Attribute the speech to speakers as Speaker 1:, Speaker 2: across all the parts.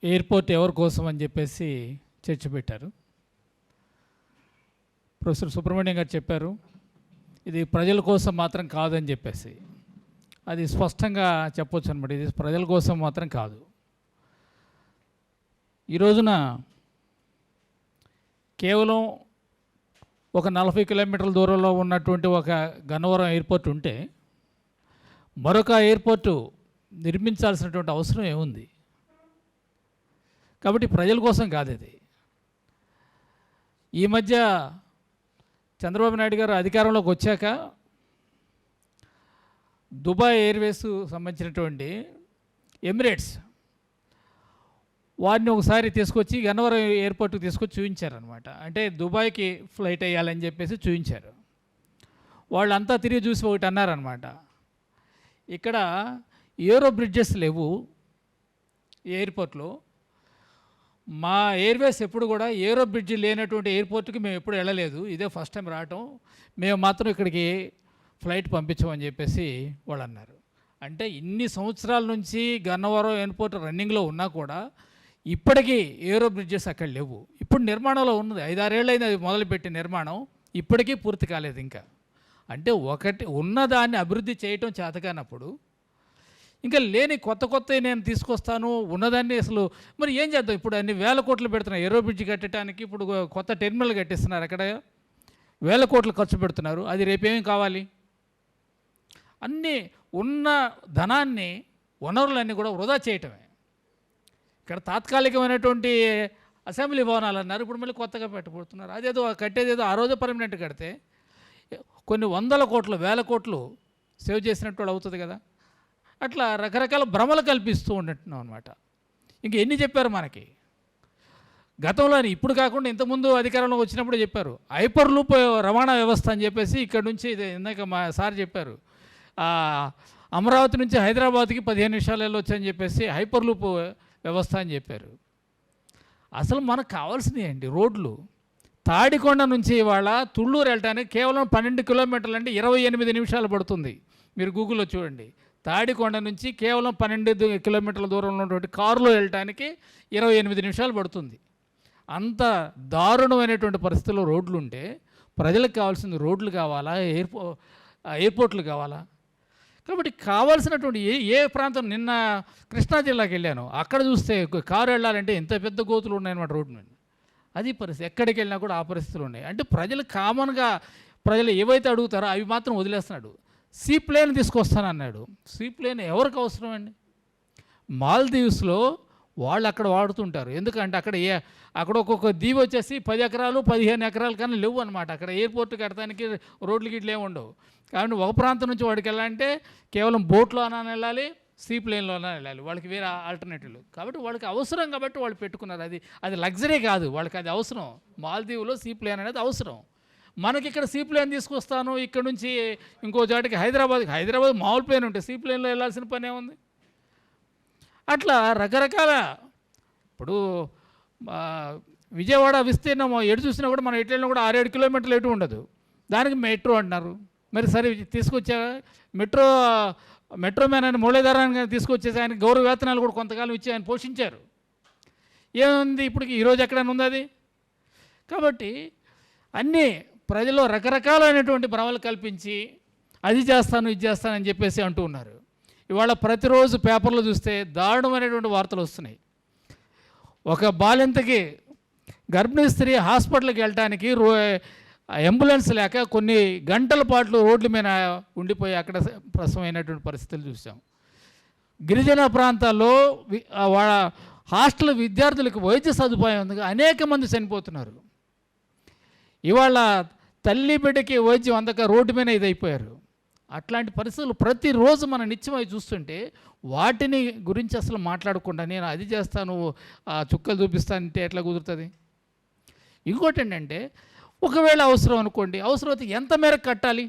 Speaker 1: Airport ఎవరి కోసం అని చెప్పేసి చర్చ పెట్టారు. ప్రొఫెసర్ సుబ్రహ్మణ్యం గారు చెప్పారు ఇది ప్రజల కోసం మాత్రం కాదని చెప్పేసి. అది స్పష్టంగా చెప్పొచ్చు అనమాట, ఇది ప్రజల కోసం మాత్రం కాదు. ఈ రోజున కేవలం ఒక 40 కిలోమీటర్ల దూరంలో ఉన్నటువంటి ఒక గన్నవరం ఎయిర్పోర్ట్ ఉంటే మరొక ఎయిర్పోర్టు నిర్మించాల్సినటువంటి అవసరం ఏముంది? కాబట్టి ప్రజల కోసం కాదు ఇది. ఈ మధ్య చంద్రబాబు నాయుడు గారు అధికారంలోకి వచ్చాక దుబాయ్ ఎయిర్వేస్ సంబంధించినటువంటి ఎమిరేట్స్ వారిని ఒకసారి తీసుకొచ్చి గన్నవరం ఎయిర్పోర్ట్కి తీసుకొచ్చి చూపించారనమాట. అంటే దుబాయ్కి ఫ్లైట్ వేయాలని చెప్పేసి చూపించారు. వాళ్ళంతా తిరిగి చూసి ఒకటి అన్నారనమాట, ఇక్కడ ఏరో బ్రిడ్జెస్ లేవు ఎయిర్పోర్ట్లో, మా ఎయిర్వేస్ ఎప్పుడు కూడా ఏరో బ్రిడ్జ్ లేనటువంటి ఎయిర్పోర్ట్కి మేము ఎప్పుడు వెళ్ళలేదు, ఇదే ఫస్ట్ టైం రావటం, మేము మాత్రం ఇక్కడికి ఫ్లైట్ పంపించమని చెప్పేసి వాళ్ళు అన్నారు. అంటే ఇన్ని సంవత్సరాల నుంచి గన్నవరం ఎయిర్పోర్ట్ రన్నింగ్లో ఉన్నా కూడా ఇప్పటికీ ఏరో బ్రిడ్జెస్ అక్కడ లేవు. ఇప్పుడు నిర్మాణంలో ఉన్నది, 5-6 ఏళ్ళు అయింది అది మొదలుపెట్టి నిర్మాణం, ఇప్పటికీ పూర్తి కాలేదు ఇంకా. అంటే ఒకటి ఉన్నదాన్ని అభివృద్ధి చేయటం చేతకానప్పుడు ఇంకా లేని కొత్త నేను తీసుకొస్తాను ఉన్నదాన్ని అసలు మరి ఏం చేద్దాం? ఇప్పుడు అన్ని వేల కోట్లు పెడుతున్నారు ఏరో బ్రిడ్జ్ కట్టడానికి, ఇప్పుడు కొత్త టెర్మినల్ కట్టిస్తున్నారు, అక్కడ వేల కోట్లు ఖర్చు పెడుతున్నారు. అది రేపేమీ కావాలి? అన్నీ ఉన్న ధనాన్ని వనరులన్నీ కూడా వృధా చేయటమే. ఇక్కడ తాత్కాలికమైనటువంటి అసెంబ్లీ భవనాలు అన్నారు, ఇప్పుడు మళ్ళీ కొత్తగా పెట్టబడుతున్నారు. అదేదో కట్టేదేదో ఆ రోజు పర్మనెంట్ కడితే కొన్ని 100 కోట్లు 1000 కోట్లు సేవ్ చేసినట్టు అవుతుంది కదా. అట్లా రకరకాల భ్రమలు కల్పిస్తూ ఉంటున్నాం అనమాట. ఇంక ఎన్ని చెప్పారు మనకి గతంలోని, ఇప్పుడు కాకుండా ఇంతకుముందు అధికారంలో వచ్చినప్పుడు చెప్పారు హైపర్ లూప్ రవాణా వ్యవస్థ అని చెప్పేసి. ఇక్కడ నుంచి ఇందాక మా సార్ చెప్పారు అమరావతి నుంచి హైదరాబాద్కి 15 నిమిషాలు వెళ్ళొచ్చని చెప్పేసి హైపర్ లూప్ వ్యవస్థ అని చెప్పారు. అసలు మనకు కావాల్సినవి ఏంటి? రోడ్లు. తాడికొండ నుంచి ఇవాళ తుళ్ళూరు వెళ్ళటానికి కేవలం 12 కిలోమీటర్లు అంటే 28 నిమిషాలు పడుతుంది. మీరు గూగుల్లో చూడండి. తాడికొండ నుంచి కేవలం 12 కిలోమీటర్ల దూరంలో ఉన్నటువంటి కారులో వెళ్ళటానికి 28 నిమిషాలు పడుతుంది. అంత దారుణమైనటువంటి పరిస్థితుల్లో రోడ్లు ఉంటే ప్రజలకు కావాల్సింది రోడ్లు కావాలా, ఎయిర్పోర్ట్లు కావాలా? కాబట్టి కావాల్సినటువంటి ఏ ప్రాంతం, నిన్న కృష్ణా జిల్లాకి వెళ్ళాను, అక్కడ చూస్తే కారు వెళ్ళాలంటే ఎంత పెద్ద గోతులు ఉన్నాయన్నమాట రోడ్డు మీద. అది పరిస్థితి. ఎక్కడికి వెళ్ళినా కూడా ఆ పరిస్థితులు ఉన్నాయి. అంటే ప్రజలు కామన్గా ప్రజలు ఏవైతే అడుగుతారో అవి మాత్రం వదిలేస్తున్నాడు. సీ ప్లేన్ తీసుకొస్తానన్నాడు. సీ ప్లేన్ ఎవరికి అవసరం అండి? మాల్దీవ్స్లో వాళ్ళు అక్కడ వాడుతుంటారు. ఎందుకంటే అక్కడ ఒక్కొక్క దీవి వచ్చేసి 10 ఎకరాలు 15 ఎకరాల కన్నా లేవు అనమాట. అక్కడ ఎయిర్పోర్ట్ కట్టడానికి రోడ్లు గిట్లు ఏమి ఉండవు. కాబట్టి ఒక ప్రాంతం నుంచి వాడికి వెళ్ళాలంటే కేవలం బోట్లో అన్నా వెళ్ళాలి, సీ ప్లేన్లోనే వెళ్ళాలి. వాళ్ళకి వేరే ఆల్టర్నేటివ్లు. కాబట్టి వాళ్ళకి అవసరం కాబట్టి వాళ్ళు పెట్టుకున్నారు. అది లగ్జరీ కాదు, వాళ్ళకి అది అవసరం. మాల్దీవులో సీ ప్లేన్ అనేది అవసరం. మనకి ఇక్కడ సీ ప్లేన్ తీసుకొస్తాను, ఇక్కడ నుంచి ఇంకో చోటికి హైదరాబాద్ మామూలు ప్లేన్ ఉంటే సీ ప్లేన్లో వెళ్ళాల్సిన పని ఏముంది? అట్లా రకరకాల. ఇప్పుడు విజయవాడ విస్తీర్ణం ఎటు చూసినా కూడా మనం ఎటు వెళ్ళినా కూడా 6-7 కిలోమీటర్లు ఎటు ఉండదు. దానికి మెట్రో అంటున్నారు. మరి సరే తీసుకొచ్చా మెట్రో మ్యాన్ అని మురళీధరాన్ని తీసుకొచ్చేసి ఆయన గౌరవ వేతనాలు కూడా కొంతకాలం ఇచ్చి ఆయన పోషించారు. ఏముంది ఇప్పటికి? ఈరోజు ఎక్కడైనా ఉంది అది? కాబట్టి అన్నీ ప్రజలు రకరకాలైనటువంటి భ్రమలు కల్పించి అది చేస్తాను ఇది చేస్తానని చెప్పేసి అంటూ ఉన్నారు. ఇవాళ ప్రతిరోజు పేపర్లో చూస్తే దారుణమైనటువంటి వార్తలు వస్తున్నాయి. ఒక బాలింతకి గర్భిణీ స్త్రీ హాస్పిటల్కి వెళ్ళటానికి అంబులెన్స్ లేక కొన్ని గంటల పాటు రోడ్ల మీద ఉండిపోయి అక్కడ ప్రసవమైనటువంటి పరిస్థితులు చూసాం. గిరిజన ప్రాంతాల్లో వాళ్ళ హాస్టల్ విద్యార్థులకు వైద్య సదుపాయం ఉంది, అనేక మంది చనిపోతున్నారు. ఇవాళ తల్లి బిడ్డకి వైద్యం అందక రోడ్డు మీద ఇదైపోయారు. అట్లాంటి పరిస్థితులు ప్రతిరోజు మనం నిత్యం అవి చూస్తుంటే వాటిని గురించి అసలు మాట్లాడకుండా నేను అది చేస్తాను చుక్కలు చూపిస్తానంటే ఎట్లా కుదురుతుంది? ఇంకోటి ఏంటంటే ఒకవేళ అవసరం అనుకోండి, అవసరమైతే ఎంత మేరకు కట్టాలి?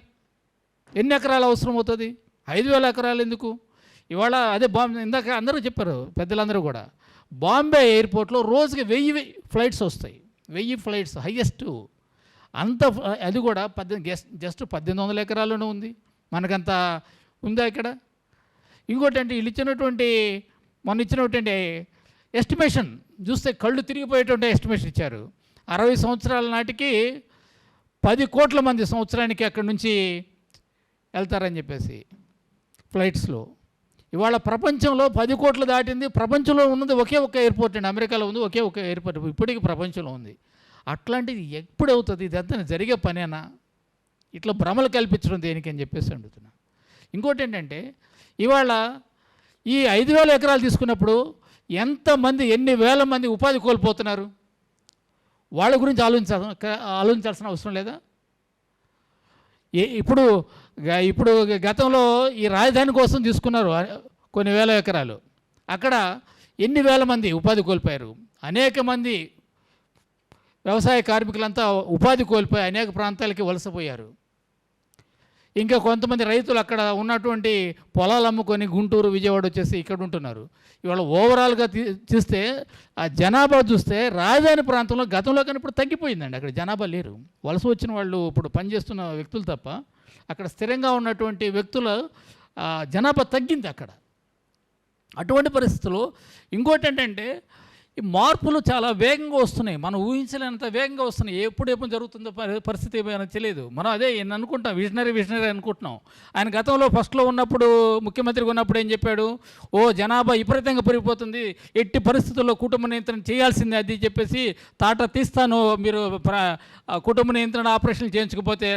Speaker 1: ఎన్ని ఎకరాలు అవసరం అవుతుంది? 5,000 ఎకరాలు ఎందుకు? ఇవాళ అదే ఇందాక అందరూ చెప్పారు పెద్దలందరూ కూడా, బాంబే ఎయిర్పోర్ట్లో రోజుకి 1000 ఫ్లైట్స్ వస్తాయి. 1000 ఫ్లైట్స్ హయ్యెస్ట్. అంత అది కూడా జస్ట్ 1800 ఎకరాల్లోనే ఉంది. మనకంత ఉందా ఇక్కడ? ఇంకోటి అంటే వీళ్ళు ఇచ్చినటువంటి మొన్న ఇచ్చినటువంటి ఎస్టిమేషన్ చూస్తే కళ్ళు తిరిగిపోయేటువంటి ఎస్టిమేషన్ ఇచ్చారు. 60 సంవత్సరాల నాటికి 10 కోట్ల మంది సంవత్సరానికి అక్కడి నుంచి వెళ్తారని చెప్పేసి ఫ్లైట్స్లో. ఇవాళ ప్రపంచంలో 10 కోట్లు దాటింది. ప్రపంచంలో ఉన్నది ఒకే ఒక ఎయిర్పోర్ట్ అండి, అమెరికాలో ఉంది ఒకే ఒక ఎయిర్పోర్ట్ ఇప్పటికీ ప్రపంచంలో ఉంది. అట్లాంటిది ఎప్పుడు అవుతుంది? ఇదంతా జరిగే పనేనా? ఇట్లా భ్రమలు కల్పించడం దేనికి అని చెప్పేసి అడుగుతున్నా. ఇంకోటి ఏంటంటే, ఇవాళ ఈ 5,000 ఎకరాలు తీసుకున్నప్పుడు ఎంతమంది, ఎన్ని వేల మంది ఉపాధి కోల్పోతున్నారు? వాళ్ళ గురించి ఆలోచించాల్సిన అవసరం లేదా? ఇప్పుడు గతంలో ఈ రాజధాని కోసం తీసుకున్నారు కొన్ని వేల ఎకరాలు. అక్కడ ఎన్ని వేల మంది ఉపాధి కోల్పోయారు? అనేక మంది వ్యవసాయ కార్మికులంతా ఉపాధి కోల్పోయి అనేక ప్రాంతాలకి వలసపోయారు. ఇంకా కొంతమంది రైతులు అక్కడ ఉన్నటువంటి పొలాలు అమ్ముకొని గుంటూరు, విజయవాడ వచ్చేసి ఇక్కడ ఉంటున్నారు. ఇవాళ ఓవరాల్గా చూస్తే ఆ జనాభా చూస్తే రాజధాని ప్రాంతంలో గతంలో కానీ ఇప్పుడు తగ్గిపోయిందండి. అక్కడ జనాభా లేరు. వలస వచ్చిన వాళ్ళు ఇప్పుడు పనిచేస్తున్న వ్యక్తులు తప్ప అక్కడ స్థిరంగా ఉన్నటువంటి వ్యక్తుల జనాభా తగ్గింది అక్కడ. అటువంటి పరిస్థితుల్లో ఇంకోటి ఏంటంటే, ఈ మార్పులు చాలా వేగంగా వస్తున్నాయి. మనం ఊహించలేనంత వేగంగా వస్తున్నాయి. ఎప్పుడు జరుగుతుందో పరిస్థితి ఏమైనా తెలియదు. మనం అదే అనుకుంటాం, విజనరీ అనుకుంటున్నాం. ఆయన గతంలో ఫస్ట్లో ఉన్నప్పుడు, ముఖ్యమంత్రిగా ఉన్నప్పుడు ఏం చెప్పాడు? జనాభా విపరీతంగా పెరిగిపోతుంది, ఎట్టి పరిస్థితుల్లో కుటుంబ నియంత్రణ చేయాల్సిందే అది చెప్పేసి తాట తీస్తాను, మీరు కుటుంబ నియంత్రణ ఆపరేషన్లు చేయించకపోతే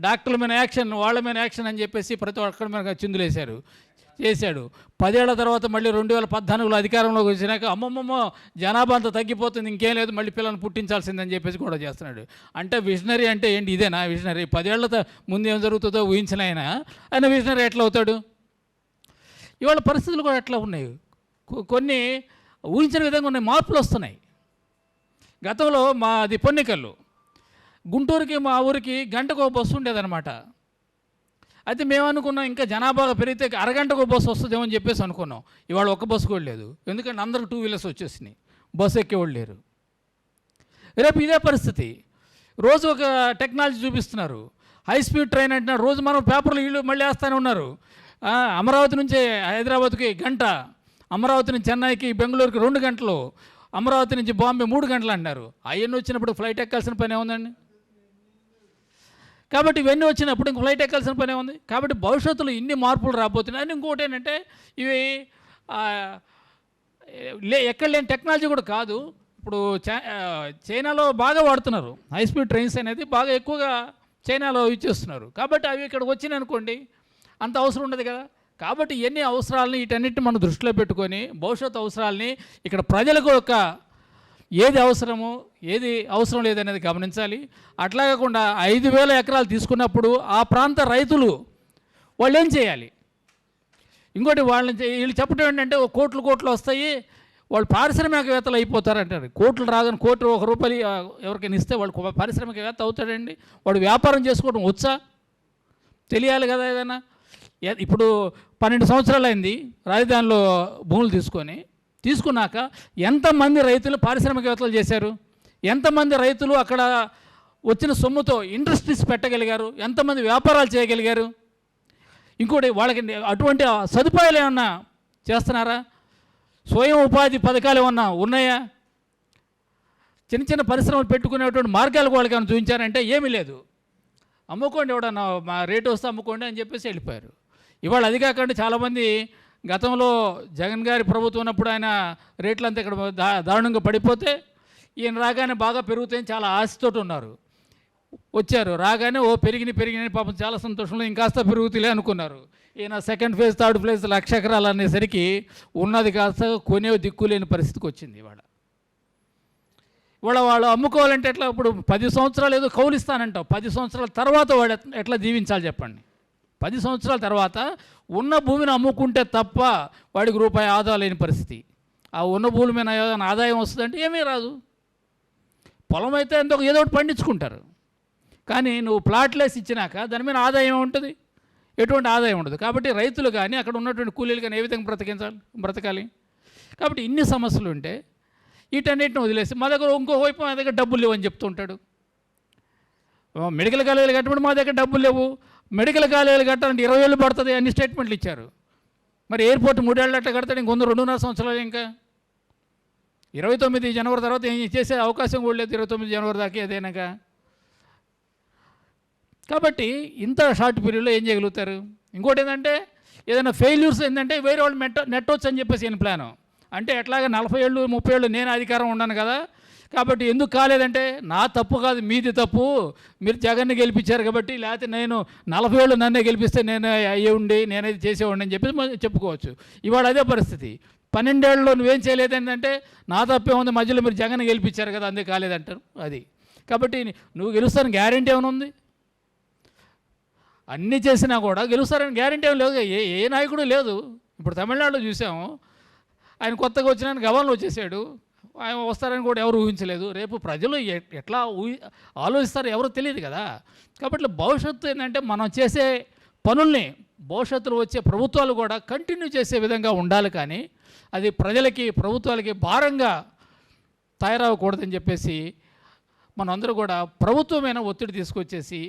Speaker 1: డాక్టర్ల మీద యాక్షన్, వాళ్ళ మీద యాక్షన్ అని చెప్పేసి ప్రతి ఒక్కరి మీద చిందులేశారు, చేశాడు. 10 ఏళ్ల తర్వాత మళ్ళీ 2014లో అధికారంలోకి వచ్చినాక అమ్మమ్మమ్మ జనాభా అంతా తగ్గిపోతుంది, ఇంకేం లేదు, మళ్ళీ పిల్లల్ని పుట్టించాల్సిందని చెప్పేసి కూడా చేస్తున్నాడు. అంటే విజనరీ అంటే ఏంటి? ఇదేనా విజనరీ? 10 ఏళ్ల ముందు ఏం జరుగుతుందో ఊహించిన ఆయన విజనరీ ఎట్లా అవుతాడు? ఇవాళ పరిస్థితులు కూడా ఎట్లా ఉన్నాయి, కొన్ని ఊహించిన విధంగా ఉన్నాయి, మార్పులు వస్తున్నాయి. గతంలో మాది పొన్నికల్లు, గుంటూరుకి మా ఊరికి గంటకు ఒక బస్సు ఉండేదన్నమాట. అయితే మేము అనుకున్నాం ఇంకా జనాభా పెరిగితే అరగంటకు బస్సు వస్తుందేమో అని చెప్పేసి అనుకున్నాం. ఇవాళ ఒక్క బస్సు కూడా లేదు, ఎందుకంటే అందరికి 2 వీలర్స్ వచ్చేసినాయి, బస్సు ఎక్కేవాళ్ళు లేరు. రేపు ఇదే పరిస్థితి. రోజు ఒక టెక్నాలజీ చూపిస్తున్నారు, హై స్పీడ్ ట్రైన్ అంటున్నారు. రోజు మనం పేపర్లు వీళ్ళు మళ్ళీ వేస్తూనే ఉన్నారు. అమరావతి నుంచి హైదరాబాద్కి గంట, అమరావతి నుంచి చెన్నైకి బెంగళూరుకి 2 గంటలు, అమరావతి నుంచి బాంబే 3 గంటలు అంటున్నారు. అవన్నీ వచ్చినప్పుడు ఫ్లైట్ ఎక్కాల్సిన పని ఏముందండి? కాబట్టి ఇవన్నీ వచ్చినప్పుడు ఇంక ఫ్లైట్ ఎక్కాల్సిన పనే ఉంది. కాబట్టి భవిష్యత్తులో ఇన్ని మార్పులు రాబోతున్నాయి. అని ఇంకోటి ఏంటంటే, ఇవి ఎక్కడ లేని టెక్నాలజీ కూడా కాదు. ఇప్పుడు చైనాలో బాగా వాడుతున్నారు హై స్పీడ్ ట్రైన్స్ అనేది, బాగా ఎక్కువగా చైనాలో యూజ్ చేస్తున్నారు. కాబట్టి అవి ఇక్కడికి వచ్చినాయి అనుకోండి, అంత అవసరం ఉండదు కదా. కాబట్టి ఎన్ని అవసరాలని వీటన్నిటిని మనం దృష్టిలో పెట్టుకొని భవిష్యత్తు అవసరాలని ఇక్కడ ప్రజలకు ఒక ఏది అవసరమో ఏది అవసరం లేదనేది గమనించాలి. అట్లా కాకుండా 5,000 ఎకరాలు తీసుకున్నప్పుడు ఆ ప్రాంత రైతులు వాళ్ళు ఏం చేయాలి? ఇంకోటి వీళ్ళు చెప్పడం ఏంటంటే, కోట్లు వస్తాయి, వాళ్ళు పారిశ్రామికవేత్తలు అయిపోతారంటారు. కోట్లు రాగానే కోటి ₹1 ఎవరికైనా ఇస్తే వాళ్ళు పారిశ్రామికవేత్త అవుతాడండి? వాడు వ్యాపారం చేసుకోవడం వచ్చా? తెలియాలి కదా ఏదైనా. ఇప్పుడు 12 సంవత్సరాలు అయింది రాజధానిలో భూములు తీసుకున్నాక ఎంతమంది రైతులు పారిశ్రామికవేత్తలు చేశారు? ఎంతమంది రైతులు అక్కడ వచ్చిన సొమ్ముతో ఇండస్ట్రీస్ పెట్టగలిగారు? ఎంతమంది వ్యాపారాలు చేయగలిగారు? ఇంకోటి, వాళ్ళకి అటువంటి సదుపాయాలు ఏమన్నా చేస్తున్నారా? స్వయం ఉపాధి పథకాలు ఏమన్నా ఉన్నాయా? చిన్న పరిశ్రమలు పెట్టుకునేటువంటి మార్గాలు వాళ్ళకి ఏమైనా చూపించారంటే ఏమీ లేదు. అమ్ముకోండి, ఎవడన్నా మా రేటు వస్తే అమ్ముకోండి అని చెప్పేసి వెళ్ళిపోయారు. ఇవాళ అది కాకుండా చాలామంది గతంలో జగన్ గారి ప్రభుత్వం ఉన్నప్పుడు ఆయన రేట్లంతా ఇక్కడ దారుణంగా పడిపోతే ఈయన రాగానే బాగా పెరుగుతాయని చాలా ఆశతోటి ఉన్నారు. వచ్చారు, రాగానే పెరిగినాయి పాపం, చాలా సంతోషంలో ఇంకాస్త పెరుగుతులే అనుకున్నారు. ఈయన సెకండ్ ఫేజ్, థర్డ్ ఫేజ్ 1,00,000 ఎకరాలు అనేసరికి ఉన్నది కాస్త కొనే దిక్కు లేని పరిస్థితికి వచ్చింది. వాళ్ళు అమ్ముకోవాలంటే ఎట్లా? ఇప్పుడు 10 సంవత్సరాలు ఏదో కౌలిస్తానంటావు, 10 సంవత్సరాల తర్వాత వాడు ఎట్లా జీవించాలి చెప్పండి? 10 సంవత్సరాల తర్వాత ఉన్న భూమిని అమ్ముకుంటే తప్ప వాడికి రూపాయి ఆదాయం లేని పరిస్థితి. ఆ ఉన్న భూమి మీద ఏదైనా ఆదాయం వస్తుందంటే ఏమీ రాదు. పొలం అయితే ఏదో ఒకటి పండించుకుంటారు, కానీ నువ్వు ప్లాట్లేసి ఇచ్చినాక దాని మీద ఆదాయం ఉంటుంది? ఎటువంటి ఆదాయం ఉండదు. కాబట్టి రైతులు కానీ అక్కడ ఉన్నటువంటి కూలీలు కానీ ఏ విధంగా బ్రతకాలి? కాబట్టి ఇన్ని సమస్యలు ఉంటే వీటన్నిటిని వదిలేసి మా దగ్గర ఇంకోవైపు మా దగ్గర డబ్బులు లేవు అని చెప్తూ ఉంటాడు. మెడికల్ కాలేజీలు కట్టబడి మా దగ్గర డబ్బులు లేవు, మెడికల్ కాలేజీలు కట్టాలంటే 20 ఏళ్ళు పడుతుంది అన్ని స్టేట్మెంట్లు ఇచ్చారు. మరి ఎయిర్పోర్ట్ 3 ఏళ్ళు అట్లా కడతాడు, ఇంకొందరు 2.5 సంవత్సరాలు. ఇంకా 29 జనవరి తర్వాత ఏం చేసే అవకాశం కూడా లేదు, 29 జనవరి దాకా ఏదైనాక. కాబట్టి ఇంత షార్ట్ పీరియడ్లో ఏం చేయగలుగుతారు? ఇంకోటి ఏంటంటే ఏదైనా ఫెయిల్యూర్స్ ఏంటంటే వేరే వాళ్ళు నెట్టవచ్చు అని చెప్పేసి ఈయన ప్లాను. అంటే ఎట్లాగా 40 ఏళ్ళు 30 ఏళ్ళు నేను అధికారం ఉన్నాను కదా, కాబట్టి ఎందుకు కాలేదంటే నా తప్పు కాదు, మీది తప్పు, మీరు జగన్ని గెలిపించారు కాబట్టి, లేకపోతే నేను 40 ఏళ్ళు నన్నే గెలిపిస్తే నేను అయ్యి ఉండి నేనైతే చేసేవాడిని అని చెప్పి చెప్పుకోవచ్చు. ఇవాళ అదే పరిస్థితి. 12 ఏళ్ళలో నువ్వేం చేయలేదంటే నా తప్పే ఉంది, మధ్యలో మీరు జగన్ గెలిపించారు కదా అందుకే కాలేదంటారు. అది కాబట్టి నువ్వు గెలుస్తాను గ్యారెంటీ ఏమైనా ఉంది? అన్నీ చేసినా కూడా గెలుస్తారని గ్యారెంటీ ఏమి లేదు, ఏ నాయకుడు లేదు. ఇప్పుడు తమిళనాడులో చూసాము, ఆయన కొత్తగా వచ్చిన గవర్నర్ వచ్చేసాడు, ఆయన వస్తారని కూడా ఎవరు ఊహించలేదు. రేపు ప్రజలు ఎట్లా ఆలోచిస్తారో ఎవరో తెలియదు కదా. కాబట్టి భవిష్యత్తు ఏంటంటే మనం చేసే పనుల్ని భవిష్యత్తులో వచ్చే ప్రభుత్వాలు కూడా కంటిన్యూ చేసే విధంగా ఉండాలి, కానీ అది ప్రజలకి ప్రభుత్వాలకి భారంగా తయారవ్వకూడదని చెప్పేసి మనందరూ కూడా ప్రభుత్వమైన ఒత్తిడి తీసుకొచ్చేసి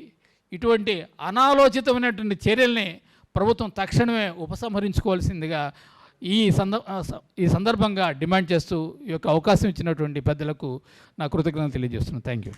Speaker 1: ఇటువంటి అనాలోచితమైనటువంటి చర్యల్ని ప్రభుత్వం తక్షణమే ఉపసంహరించుకోవాల్సిందిగా ఈ సందర్భంగా డిమాండ్ చేస్తూ ఈ యొక్క అవకాశం ఇచ్చినటువంటి పెద్దలకు నా కృతజ్ఞతలు తెలియజేస్తున్నాను. Thank you.